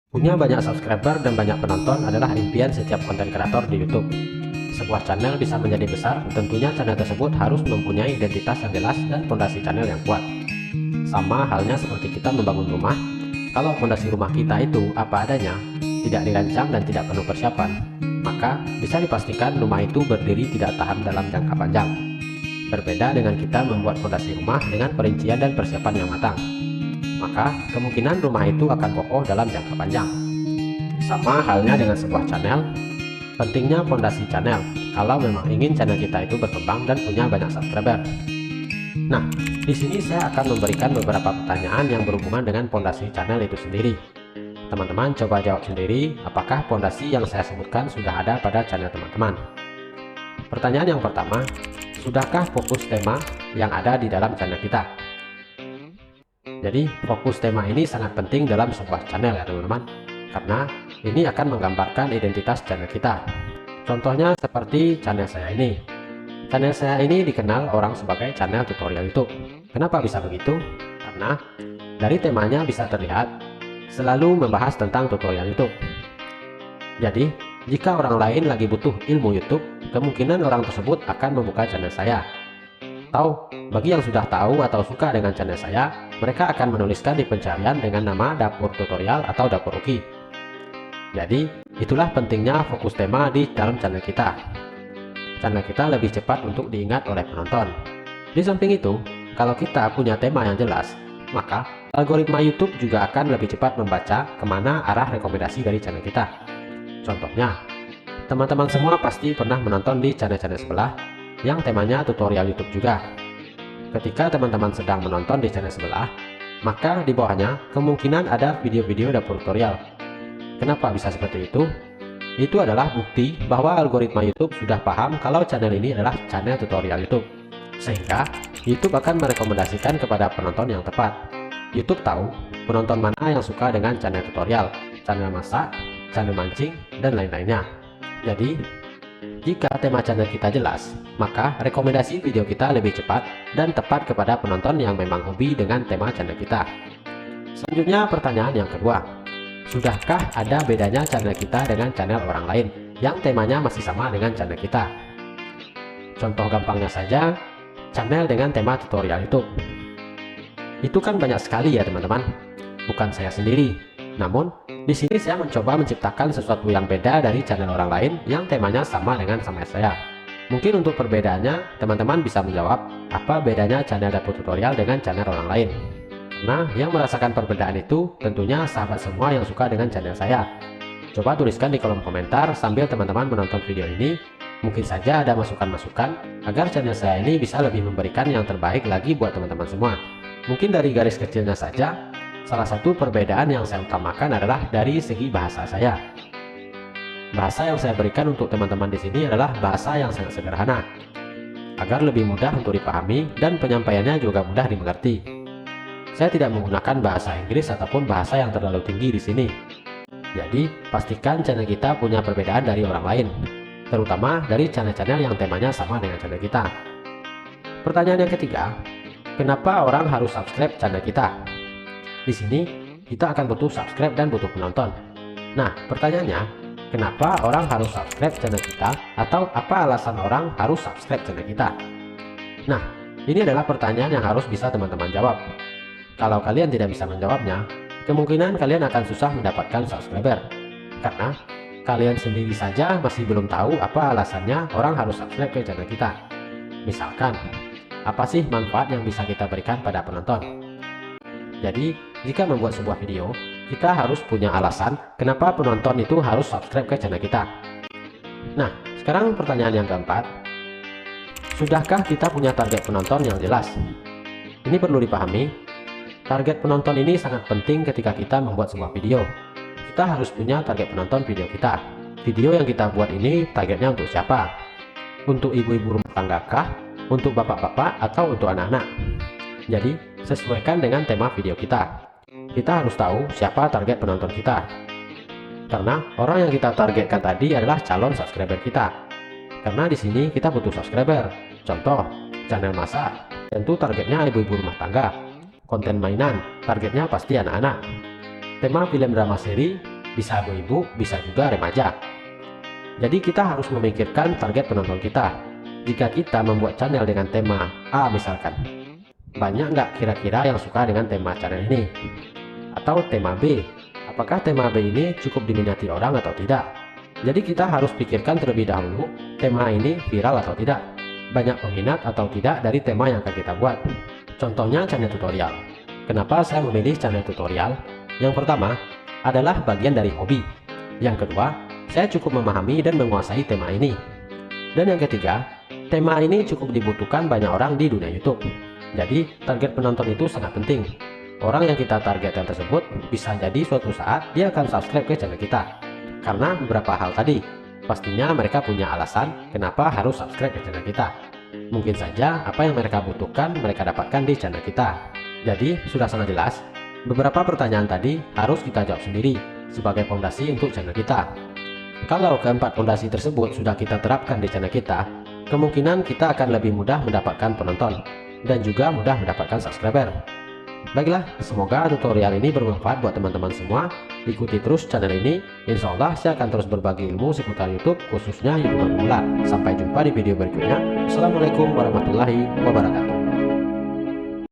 Punya banyak subscriber dan banyak penonton adalah impian setiap konten kreator di YouTube. Sebuah channel bisa menjadi besar, tentunya channel tersebut harus mempunyai identitas yang jelas dan fondasi channel yang kuat. Sama halnya seperti kita membangun rumah, kalau fondasi rumah kita itu apa adanya, tidak dirancang dan tidak penuh persiapan, maka bisa dipastikan rumah itu berdiri tidak tahan dalam jangka panjang. Berbeda dengan kita membuat fondasi rumah dengan perincian dan persiapan yang matang, maka kemungkinan rumah itu akan kokoh dalam jangka panjang. Sama halnya dengan sebuah channel, pentingnya fondasi channel kalau memang ingin channel kita itu berkembang dan punya banyak subscriber. Nah, di sini saya akan memberikan beberapa pertanyaan yang berhubungan dengan fondasi channel itu sendiri. Teman-teman coba jawab sendiri, apakah fondasi yang saya sebutkan sudah ada pada channel teman-teman. Pertanyaan yang pertama, sudahkah fokus tema yang ada di dalam channel kita? Jadi fokus tema ini sangat penting dalam sebuah channel ya teman-teman, karena ini akan menggambarkan identitas channel kita. Contohnya seperti channel saya ini. Channel saya ini dikenal orang sebagai channel tutorial YouTube. Kenapa bisa begitu? Karena dari temanya bisa terlihat selalu membahas tentang tutorial YouTube. Jadi jika orang lain lagi butuh ilmu YouTube, kemungkinan orang tersebut akan membuka channel saya. Atau bagi yang sudah tahu atau suka dengan channel saya, mereka akan menuliskan di pencarian dengan nama dapur tutorial atau dapur Uki. Jadi itulah pentingnya fokus tema di dalam channel kita. Channel kita lebih cepat untuk diingat oleh penonton. Di samping itu, kalau kita punya tema yang jelas, maka algoritma YouTube juga akan lebih cepat membaca kemana arah rekomendasi dari channel kita. Contohnya, teman-teman semua pasti pernah menonton di channel-channel sebelah yang temanya tutorial YouTube juga. Ketika teman-teman sedang menonton di channel sebelah, maka di bawahnya kemungkinan ada video-video dapur tutorial. Kenapa bisa seperti itu? Itu adalah bukti bahwa algoritma YouTube sudah paham kalau channel ini adalah channel tutorial YouTube, sehingga YouTube akan merekomendasikan kepada penonton yang tepat. YouTube tahu penonton mana yang suka dengan channel tutorial, channel masak, channel mancing, dan lain-lainnya. Jadi jika tema channel kita jelas, maka rekomendasi video kita lebih cepat dan tepat kepada penonton yang memang hobi dengan tema channel kita. Selanjutnya pertanyaan yang kedua, sudahkah ada bedanya channel kita dengan channel orang lain yang temanya masih sama dengan channel kita? Contoh gampangnya saja, channel dengan tema tutorial YouTube. Itu kan banyak sekali ya teman-teman, bukan saya sendiri. Namun, di sini saya mencoba menciptakan sesuatu yang beda dari channel orang lain yang temanya sama dengan saya. Mungkin untuk perbedaannya, teman-teman bisa menjawab apa bedanya channel dapur tutorial dengan channel orang lain. Nah, yang merasakan perbedaan itu tentunya sahabat semua yang suka dengan channel saya. Coba tuliskan di kolom komentar sambil teman-teman menonton video ini. Mungkin saja ada masukan-masukan agar channel saya ini bisa lebih memberikan yang terbaik lagi buat teman-teman semua. Mungkin dari garis kecilnya saja, salah satu perbedaan yang saya utamakan adalah dari segi bahasa saya. Bahasa yang saya berikan untuk teman-teman di sini adalah bahasa yang sangat sederhana, agar lebih mudah untuk dipahami dan penyampaiannya juga mudah dimengerti. Saya tidak menggunakan bahasa Inggris ataupun bahasa yang terlalu tinggi di sini. Jadi, pastikan channel kita punya perbedaan dari orang lain, terutama dari channel-channel yang temanya sama dengan channel kita. Pertanyaan yang ketiga, kenapa orang harus subscribe channel kita? Di sini, kita akan butuh subscribe dan butuh penonton. Nah, pertanyaannya, kenapa orang harus subscribe channel kita atau apa alasan orang harus subscribe channel kita? Nah, ini adalah pertanyaan yang harus bisa teman-teman jawab. Kalau kalian tidak bisa menjawabnya, kemungkinan kalian akan susah mendapatkan subscriber. Karena kalian sendiri saja masih belum tahu apa alasannya orang harus subscribe ke channel kita. Misalkan, apa sih manfaat yang bisa kita berikan pada penonton? Jadi, jika membuat sebuah video, kita harus punya alasan kenapa penonton itu harus subscribe ke channel kita. Nah, sekarang pertanyaan yang keempat, sudahkah kita punya target penonton yang jelas? Ini perlu dipahami, target penonton ini sangat penting ketika kita membuat sebuah video. Kita harus punya target penonton video kita. Video yang kita buat ini targetnya untuk siapa? Untuk ibu-ibu rumah tangga kah? Untuk bapak-bapak atau untuk anak-anak? Jadi, sesuaikan dengan tema video kita. Kita harus tahu siapa target penonton kita. Karena orang yang kita targetkan tadi adalah calon subscriber kita. Karena di sini kita butuh subscriber. Contoh, channel masak, tentu targetnya ibu-ibu rumah tangga. Konten mainan, targetnya pasti anak-anak. Tema film drama seri, bisa ibu-ibu, bisa juga remaja. Jadi kita harus memikirkan target penonton kita. Jika kita membuat channel dengan tema A misalkan, banyak nggak kira-kira yang suka dengan tema channel ini? Atau tema B, apakah tema B ini cukup diminati orang atau tidak? Jadi kita harus pikirkan terlebih dahulu, tema ini viral atau tidak, banyak peminat atau tidak dari tema yang akan kita buat. Contohnya channel tutorial. Kenapa saya memilih channel tutorial? Yang pertama adalah bagian dari hobi. Yang kedua, saya cukup memahami dan menguasai tema ini. Dan yang ketiga, tema ini cukup dibutuhkan banyak orang di dunia YouTube. Jadi target penonton itu sangat penting. Orang yang kita targetkan tersebut bisa jadi suatu saat dia akan subscribe ke channel kita. Karena beberapa hal tadi, pastinya mereka punya alasan kenapa harus subscribe ke channel kita. Mungkin saja apa yang mereka butuhkan mereka dapatkan di channel kita. Jadi sudah sangat jelas, beberapa pertanyaan tadi harus kita jawab sendiri sebagai fondasi untuk channel kita. Kalau keempat fondasi tersebut sudah kita terapkan di channel kita, kemungkinan kita akan lebih mudah mendapatkan penonton dan juga mudah mendapatkan subscriber. Baiklah, semoga tutorial ini bermanfaat buat teman-teman semua. Ikuti terus channel ini, insya Allah saya akan terus berbagi ilmu seputar YouTube, khususnya YouTuber pemula. Sampai jumpa di video berikutnya. Assalamualaikum warahmatullahi wabarakatuh.